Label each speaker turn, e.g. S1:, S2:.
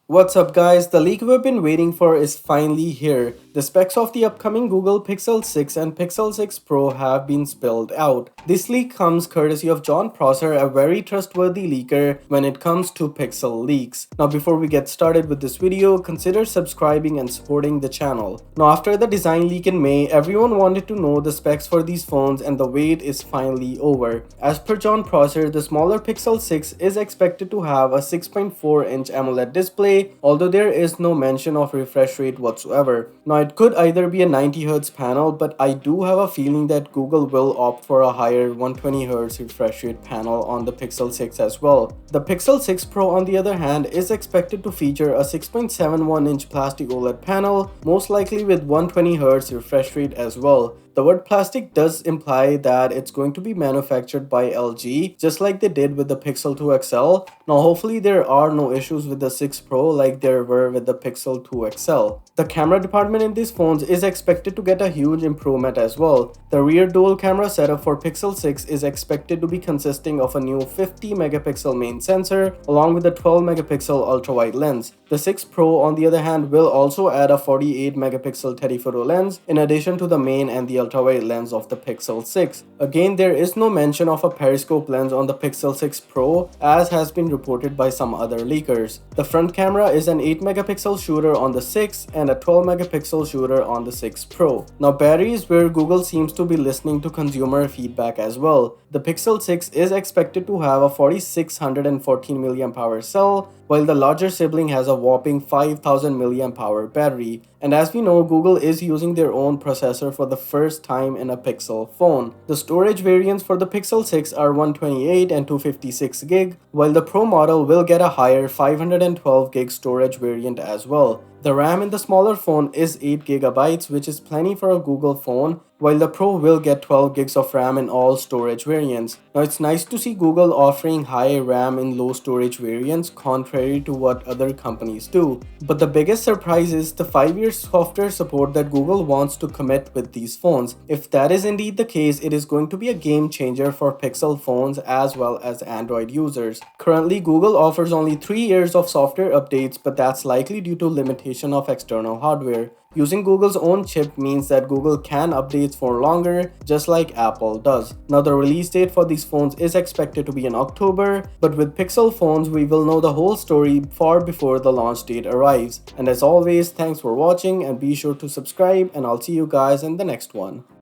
S1: What's up guys, the leak we've been waiting for is finally here. The specs of the upcoming Google Pixel 6 and Pixel 6 Pro have been spelled out. This leak comes courtesy of Jon Prosser, a very trustworthy leaker when it comes to Pixel leaks. Now before we get started with this video, consider subscribing and supporting the channel. Now after the design leak in May, everyone wanted to know the specs for these phones and the wait is finally over. As per Jon Prosser, the smaller Pixel 6 is expected to have a 6.4-inch AMOLED display, although there is no mention of refresh rate whatsoever. Now it could either be a 90Hz panel, but I do have a feeling that Google will opt for a higher 120Hz refresh rate panel on the Pixel 6 as well. The Pixel 6 Pro on the other hand is expected to feature a 6.71-inch plastic OLED panel, most likely with 120Hz refresh rate as well. The word plastic does imply that it's going to be manufactured by LG, just like they did with the Pixel 2 XL. Now hopefully there are no issues with the 6 Pro like there were with the Pixel 2 XL. The camera department in these phones is expected to get a huge improvement as well. The rear dual camera setup for Pixel 6 is expected to be consisting of a new 50 megapixel main sensor along with a 12 megapixel ultra-wide lens. The 6 Pro on the other hand will also add a 48 megapixel telephoto lens in addition to the main and the ultra-wide lens of the Pixel 6. Again, there is no mention of a periscope lens on the Pixel 6 Pro as has been reported by some other leakers. The front camera is an 8 megapixel shooter on the 6 and a 12 megapixel shooter on the 6 Pro. Now battery is where Google seems to be listening to consumer feedback as well. The Pixel 6 is expected to have a 4614 mAh cell, while the larger sibling has a whopping 5000 mAh battery. And as we know, Google is using their own processor for the first time in a Pixel phone. The storage variants for the Pixel 6 are 128 and 256 gig, while the Pro model will get a higher 512 gig storage variant as well. The RAM in the smaller phone is 8 GB, which is plenty for a Google phone, while the Pro will get 12 gigs of RAM in all storage variants. Now it's nice to see Google offering high RAM in low storage variants contrary to what other companies do. But the biggest surprise is the 5-year software support that Google wants to commit with these phones. If that is indeed the case, it is going to be a game changer for Pixel phones as well as Android users. Currently, Google offers only 3 years of software updates, but that's likely due to limitation of external hardware. Using Google's own chip means that Google can update for longer, just like Apple does. Now the release date for these phones is expected to be in October, but with Pixel phones we will know the whole story far before the launch date arrives. And as always, thanks for watching and be sure to subscribe, and I'll see you guys in the next one.